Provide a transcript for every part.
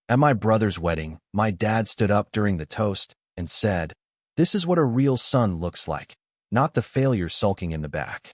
At my brother's wedding, my dad stood up during the toast and said, "This is what a real son looks like, not the failure sulking in the back."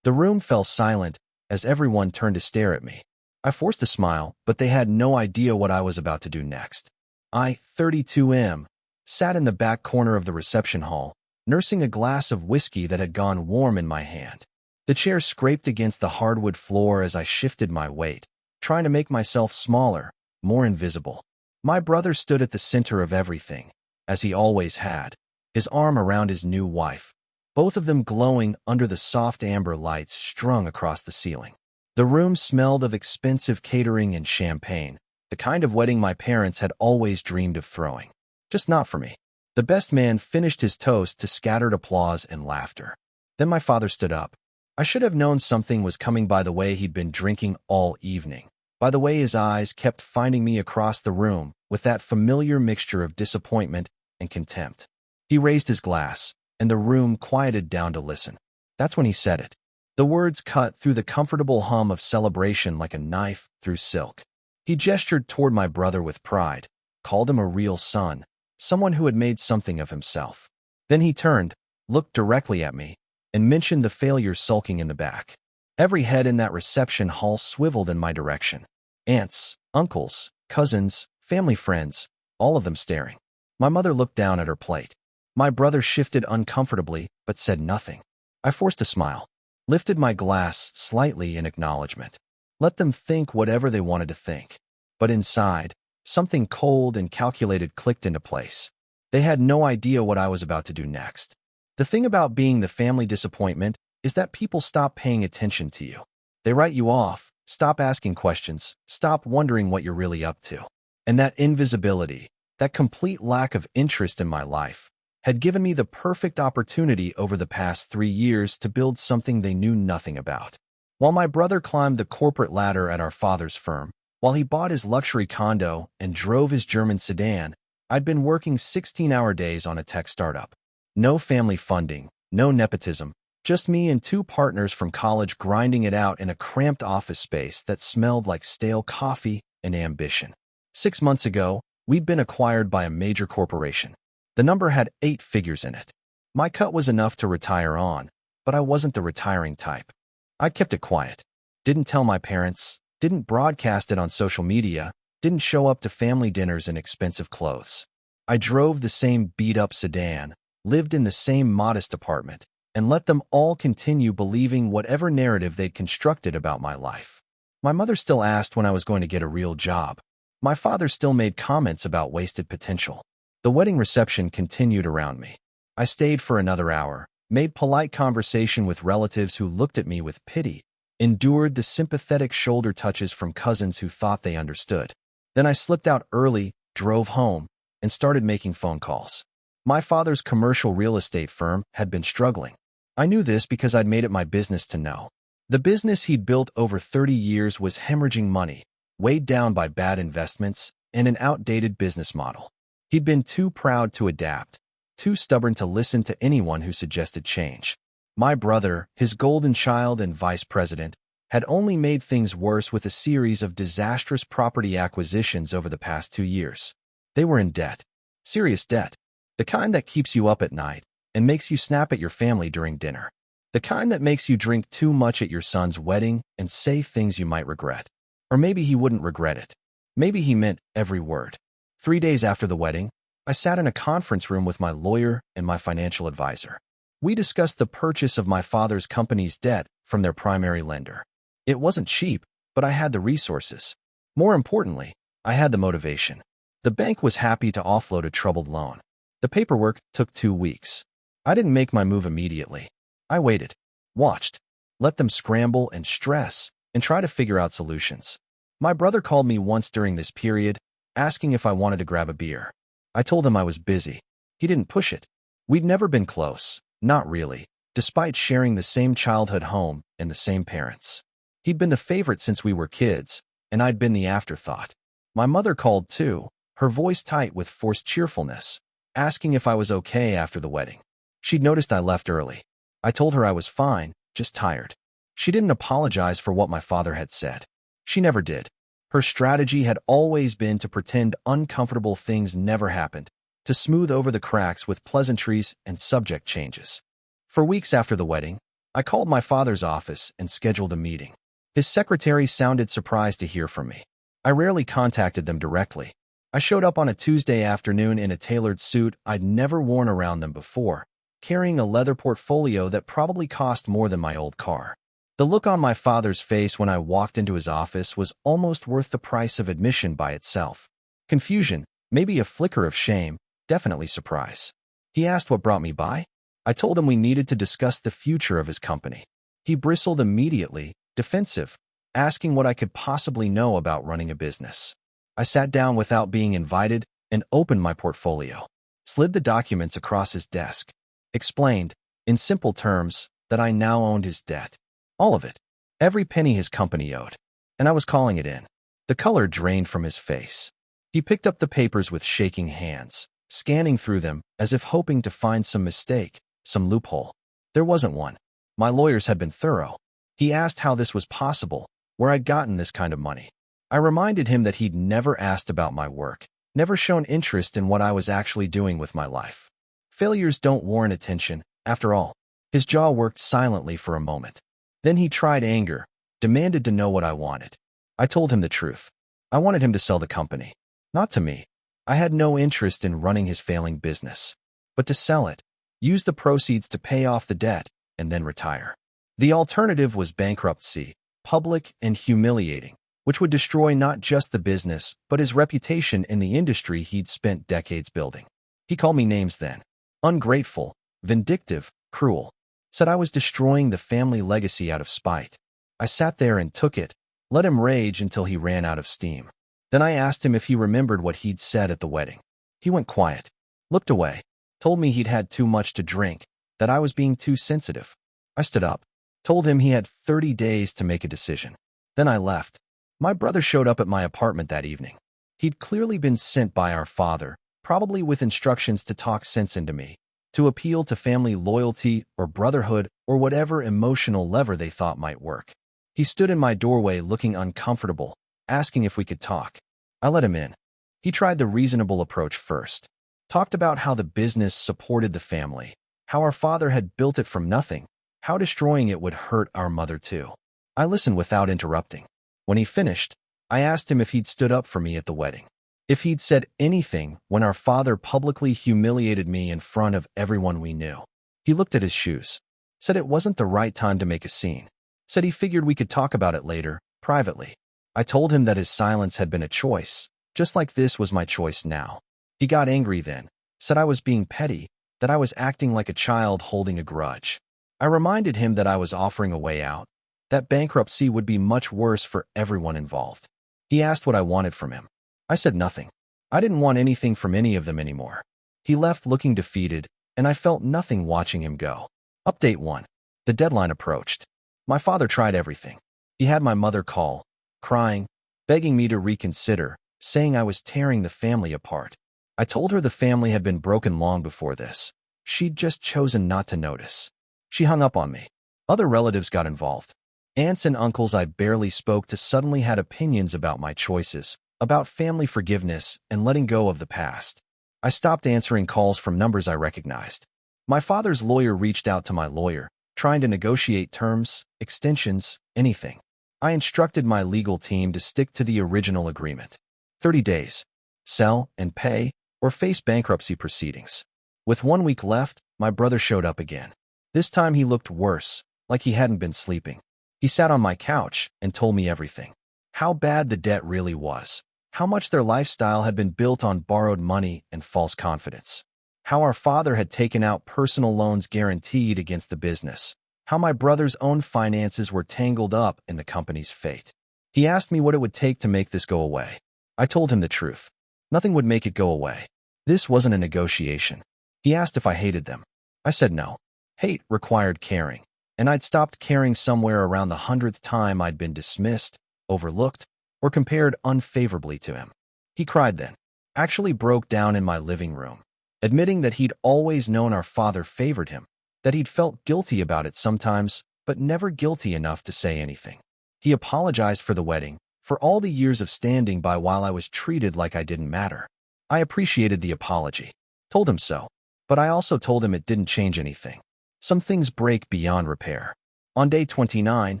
The room fell silent as everyone turned to stare at me. I forced a smile, but they had no idea what I was about to do next. I, 32M, sat in the back corner of the reception hall, nursing a glass of whiskey that had gone warm in my hand. The chair scraped against the hardwood floor as I shifted my weight, trying to make myself smaller, more invisible. My brother stood at the center of everything, as he always had, his arm around his new wife, both of them glowing under the soft amber lights strung across the ceiling. The room smelled of expensive catering and champagne, the kind of wedding my parents had always dreamed of throwing. Just not for me. The best man finished his toast to scattered applause and laughter. Then my father stood up. I should have known something was coming by the way he'd been drinking all evening, by the way his eyes kept finding me across the room with that familiar mixture of disappointment and contempt. He raised his glass, and the room quieted down to listen. That's when he said it. The words cut through the comfortable hum of celebration like a knife through silk. He gestured toward my brother with pride, called him a real son, someone who had made something of himself. Then he turned, looked directly at me, and mentioned the failure sulking in the back. Every head in that reception hall swiveled in my direction. Aunts, uncles, cousins, family friends, all of them staring. My mother looked down at her plate. My brother shifted uncomfortably, but said nothing. I forced a smile, lifted my glass slightly in acknowledgement. Let them think whatever they wanted to think. But inside, something cold and calculated clicked into place. They had no idea what I was about to do next. The thing about being the family disappointment is that people stop paying attention to you. They write you off, stop asking questions, stop wondering what you're really up to. And that invisibility, that complete lack of interest in my life, had given me the perfect opportunity over the past 3 years to build something they knew nothing about. While my brother climbed the corporate ladder at our father's firm, while he bought his luxury condo and drove his German sedan, I'd been working 16-hour days on a tech startup. No family funding, no nepotism, just me and 2 partners from college grinding it out in a cramped office space that smelled like stale coffee and ambition. 6 months ago, we'd been acquired by a major corporation. The number had 8 figures in it. My cut was enough to retire on, but I wasn't the retiring type. I kept it quiet. Didn't tell my parents, didn't broadcast it on social media, didn't show up to family dinners in expensive clothes. I drove the same beat-up sedan, lived in the same modest apartment, and let them all continue believing whatever narrative they'd constructed about my life. My mother still asked when I was going to get a real job. My father still made comments about wasted potential. The wedding reception continued around me. I stayed for another hour, made polite conversation with relatives who looked at me with pity, endured the sympathetic shoulder touches from cousins who thought they understood. Then I slipped out early, drove home, and started making phone calls. My father's commercial real estate firm had been struggling. I knew this because I'd made it my business to know. The business he'd built over 30 years was hemorrhaging money, weighed down by bad investments and an outdated business model. He'd been too proud to adapt, too stubborn to listen to anyone who suggested change. My brother, his golden child and vice president, had only made things worse with a series of disastrous property acquisitions over the past 2 years. They were in debt. Serious debt. The kind that keeps you up at night and makes you snap at your family during dinner. The kind that makes you drink too much at your son's wedding and say things you might regret. Or maybe he wouldn't regret it. Maybe he meant every word. 3 days after the wedding, I sat in a conference room with my lawyer and my financial advisor. We discussed the purchase of my father's company's debt from their primary lender. It wasn't cheap, but I had the resources. More importantly, I had the motivation. The bank was happy to offload a troubled loan. The paperwork took 2 weeks. I didn't make my move immediately. I waited, watched, let them scramble and stress, and try to figure out solutions. My brother called me once during this period, asking if I wanted to grab a beer. I told him I was busy. He didn't push it. We'd never been close, not really, despite sharing the same childhood home and the same parents. He'd been the favorite since we were kids, and I'd been the afterthought. My mother called too, her voice tight with forced cheerfulness, asking if I was okay after the wedding. She'd noticed I left early. I told her I was fine, just tired. She didn't apologize for what my father had said. She never did. Her strategy had always been to pretend uncomfortable things never happened, to smooth over the cracks with pleasantries and subject changes. For weeks after the wedding, I called my father's office and scheduled a meeting. His secretary sounded surprised to hear from me. I rarely contacted them directly. I showed up on a Tuesday afternoon in a tailored suit I'd never worn around them before, carrying a leather portfolio that probably cost more than my old car. The look on my father's face when I walked into his office was almost worth the price of admission by itself. Confusion, maybe a flicker of shame, definitely surprise. He asked what brought me by. I told him we needed to discuss the future of his company. He bristled immediately, defensive, asking what I could possibly know about running a business. I sat down without being invited and opened my portfolio, slid the documents across his desk, explained, in simple terms, that I now owned his debt. All of it. Every penny his company owed. And I was calling it in. The color drained from his face. He picked up the papers with shaking hands, scanning through them as if hoping to find some mistake, some loophole. There wasn't one. My lawyers had been thorough. He asked how this was possible, where I'd gotten this kind of money. I reminded him that he'd never asked about my work, never shown interest in what I was actually doing with my life. Failures don't warrant attention, after all. His jaw worked silently for a moment. Then he tried anger, demanded to know what I wanted. I told him the truth. I wanted him to sell the company. Not to me. I had no interest in running his failing business. But to sell it, use the proceeds to pay off the debt, and then retire. The alternative was bankruptcy, public and humiliating, which would destroy not just the business, but his reputation in the industry he'd spent decades building. He called me names then. Ungrateful, vindictive, cruel. Said I was destroying the family legacy out of spite. I sat there and took it, let him rage until he ran out of steam. Then I asked him if he remembered what he'd said at the wedding. He went quiet, looked away, told me he'd had too much to drink, that I was being too sensitive. I stood up, told him he had 30 days to make a decision. Then I left. My brother showed up at my apartment that evening. He'd clearly been sent by our father, probably with instructions to talk sense into me, to appeal to family loyalty or brotherhood or whatever emotional lever they thought might work. He stood in my doorway looking uncomfortable, asking if we could talk. I let him in. He tried the reasonable approach first. Talked about how the business supported the family, how our father had built it from nothing, how destroying it would hurt our mother too. I listened without interrupting. When he finished, I asked him if he'd stood up for me at the wedding. If he'd said anything when our father publicly humiliated me in front of everyone we knew. He looked at his shoes, said it wasn't the right time to make a scene, said he figured we could talk about it later, privately. I told him that his silence had been a choice, just like this was my choice now. He got angry then, said I was being petty, that I was acting like a child holding a grudge. I reminded him that I was offering a way out, that bankruptcy would be much worse for everyone involved. He asked what I wanted from him. I said nothing. I didn't want anything from any of them anymore. He left looking defeated, and I felt nothing watching him go. Update 1. The deadline approached. My father tried everything. He had my mother call, crying, begging me to reconsider, saying I was tearing the family apart. I told her the family had been broken long before this. She'd just chosen not to notice. She hung up on me. Other relatives got involved. Aunts and uncles I barely spoke to suddenly had opinions about my choices, about family forgiveness and letting go of the past. I stopped answering calls from numbers I recognized. My father's lawyer reached out to my lawyer, trying to negotiate terms, extensions, anything. I instructed my legal team to stick to the original agreement. 30 days. Sell and pay, or face bankruptcy proceedings. With 1 week left, my brother showed up again. This time he looked worse, like he hadn't been sleeping. He sat on my couch and told me everything. How bad the debt really was. How much their lifestyle had been built on borrowed money and false confidence. How our father had taken out personal loans guaranteed against the business. How my brother's own finances were tangled up in the company's fate. He asked me what it would take to make this go away. I told him the truth. Nothing would make it go away. This wasn't a negotiation. He asked if I hated them. I said no. Hate required caring, and I'd stopped caring somewhere around the 100th time I'd been dismissed, overlooked, or compared unfavorably to him. He cried then, actually broke down in my living room, admitting that he'd always known our father favored him, that he'd felt guilty about it sometimes, but never guilty enough to say anything. He apologized for the wedding, for all the years of standing by while I was treated like I didn't matter. I appreciated the apology. Told him so. But I also told him it didn't change anything. Some things break beyond repair. On day 29,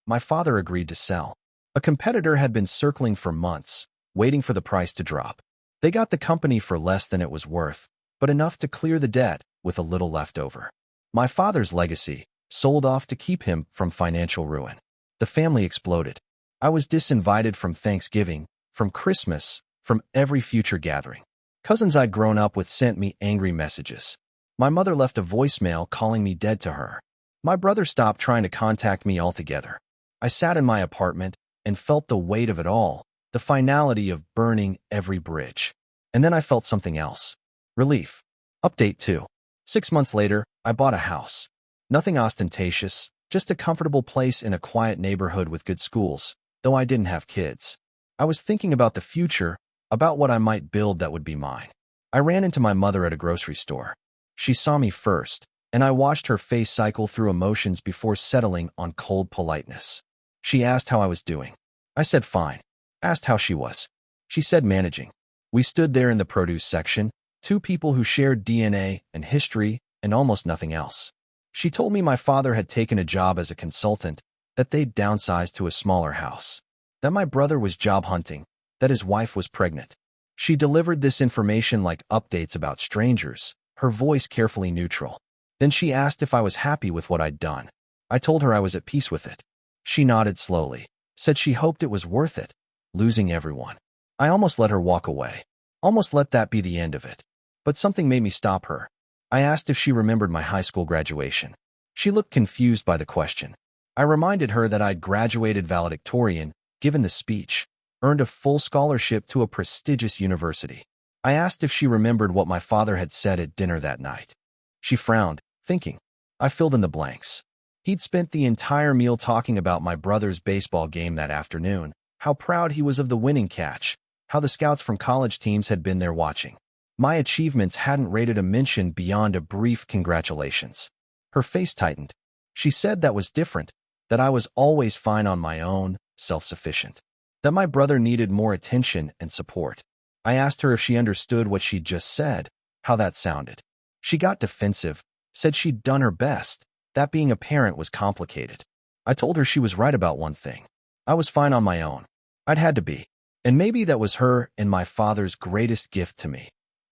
my father agreed to sell. A competitor had been circling for months, waiting for the price to drop. They got the company for less than it was worth, but enough to clear the debt with a little left over. My father's legacy sold off to keep him from financial ruin. The family exploded. I was disinvited from Thanksgiving, from Christmas, from every future gathering. Cousins I'd grown up with sent me angry messages. My mother left a voicemail calling me dead to her. My brother stopped trying to contact me altogether. I sat in my apartment and felt the weight of it all, the finality of burning every bridge. And then I felt something else. Relief. Update 2. 6 months later, I bought a house. Nothing ostentatious, just a comfortable place in a quiet neighborhood with good schools, though I didn't have kids. I was thinking about the future, about what I might build that would be mine. I ran into my mother at a grocery store. She saw me first, and I watched her face cycle through emotions before settling on cold politeness. She asked how I was doing. I said fine. Asked how she was. She said managing. We stood there in the produce section, two people who shared DNA and history and almost nothing else. She told me my father had taken a job as a consultant, that they'd downsized to a smaller house, that my brother was job hunting, that his wife was pregnant. She delivered this information like updates about strangers, her voice carefully neutral. Then she asked if I was happy with what I'd done. I told her I was at peace with it. She nodded slowly, said she hoped it was worth it, losing everyone. I almost let her walk away, almost let that be the end of it. But something made me stop her. I asked if she remembered my high school graduation. She looked confused by the question. I reminded her that I'd graduated valedictorian, given the speech, earned a full scholarship to a prestigious university. I asked if she remembered what my father had said at dinner that night. She frowned, thinking. I filled in the blanks. He'd spent the entire meal talking about my brother's baseball game that afternoon, how proud he was of the winning catch, how the scouts from college teams had been there watching. My achievements hadn't rated a mention beyond a brief congratulations. Her face tightened. She said that was different, that I was always fine on my own, self-sufficient, that my brother needed more attention and support. I asked her if she understood what she'd just said, how that sounded. She got defensive, said she'd done her best, that being a parent was complicated. I told her she was right about one thing. I was fine on my own. I'd had to be. And maybe that was her and my father's greatest gift to me,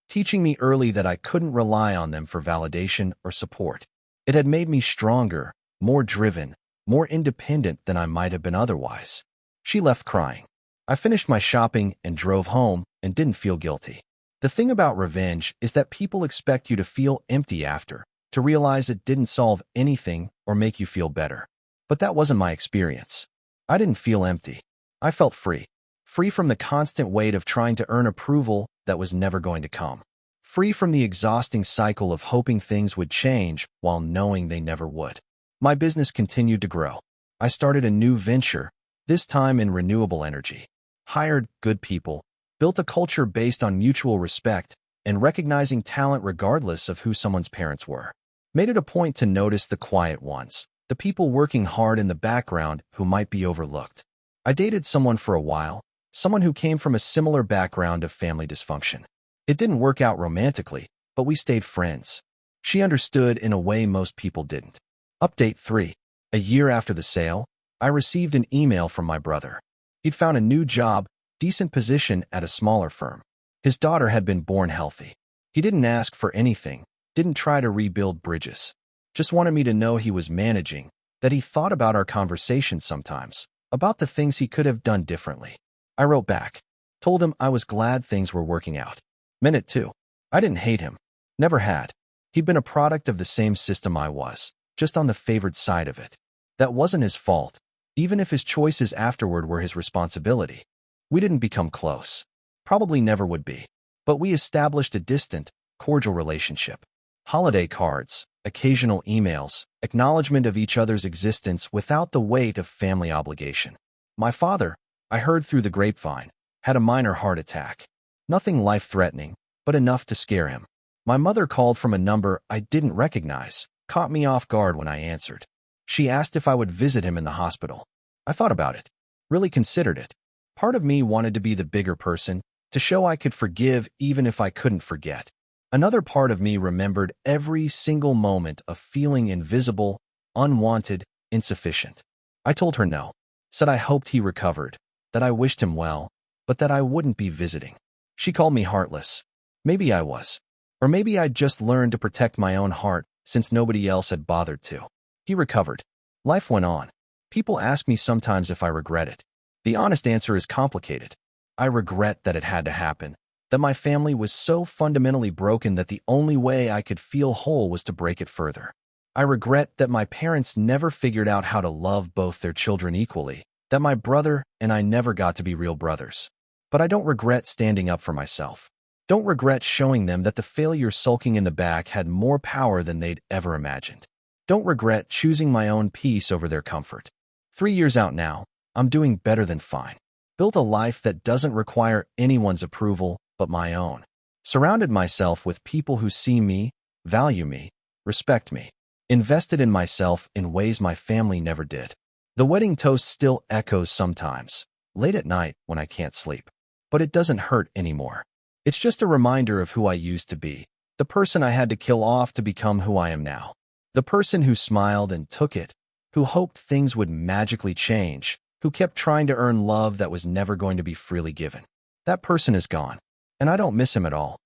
teaching me early that I couldn't rely on them for validation or support. It had made me stronger, more driven, more independent than I might have been otherwise. She left crying. I finished my shopping and drove home and didn't feel guilty. The thing about revenge is that people expect you to feel empty after, to realize it didn't solve anything or make you feel better. But that wasn't my experience. I didn't feel empty. I felt free. Free from the constant weight of trying to earn approval that was never going to come. Free from the exhausting cycle of hoping things would change while knowing they never would. My business continued to grow. I started a new venture, this time in renewable energy. Hired good people, built a culture based on mutual respect and recognizing talent regardless of who someone's parents were. Made it a point to notice the quiet ones, the people working hard in the background who might be overlooked. I dated someone for a while, someone who came from a similar background of family dysfunction. It didn't work out romantically, but we stayed friends. She understood in a way most people didn't. Update 3. A year after the sale, I received an email from my brother. He'd found a new job, decent position at a smaller firm. His daughter had been born healthy. He didn't ask for anything, didn't try to rebuild bridges. Just wanted me to know he was managing, that he thought about our conversations sometimes, about the things he could have done differently. I wrote back, told him I was glad things were working out. Meant it too. I didn't hate him. Never had. He'd been a product of the same system I was, just on the favored side of it. That wasn't his fault, even if his choices afterward were his responsibility. We didn't become close. Probably never would be. But we established a distant, cordial relationship. Holiday cards, occasional emails, acknowledgement of each other's existence without the weight of family obligation. My father, I heard through the grapevine, had a minor heart attack. Nothing life-threatening, but enough to scare him. My mother called from a number I didn't recognize, caught me off guard when I answered. She asked if I would visit him in the hospital. I thought about it, really considered it. Part of me wanted to be the bigger person, to show I could forgive even if I couldn't forget. Another part of me remembered every single moment of feeling invisible, unwanted, insufficient. I told her no, said I hoped he recovered, that I wished him well, but that I wouldn't be visiting. She called me heartless. Maybe I was. Or maybe I'd just learned to protect my own heart since nobody else had bothered to. He recovered. Life went on. People ask me sometimes if I regret it. The honest answer is complicated. I regret that it had to happen, that my family was so fundamentally broken that the only way I could feel whole was to break it further. I regret that my parents never figured out how to love both their children equally, that my brother and I never got to be real brothers. But I don't regret standing up for myself. Don't regret showing them that the failure sulking in the back had more power than they'd ever imagined. Don't regret choosing my own peace over their comfort. 3 years out now, I'm doing better than fine. Built a life that doesn't require anyone's approval but my own. Surrounded myself with people who see me, value me, respect me. Invested in myself in ways my family never did. The wedding toast still echoes sometimes, late at night when I can't sleep. But it doesn't hurt anymore. It's just a reminder of who I used to be, the person I had to kill off to become who I am now. The person who smiled and took it, who hoped things would magically change, who kept trying to earn love that was never going to be freely given. That person is gone, and I don't miss him at all.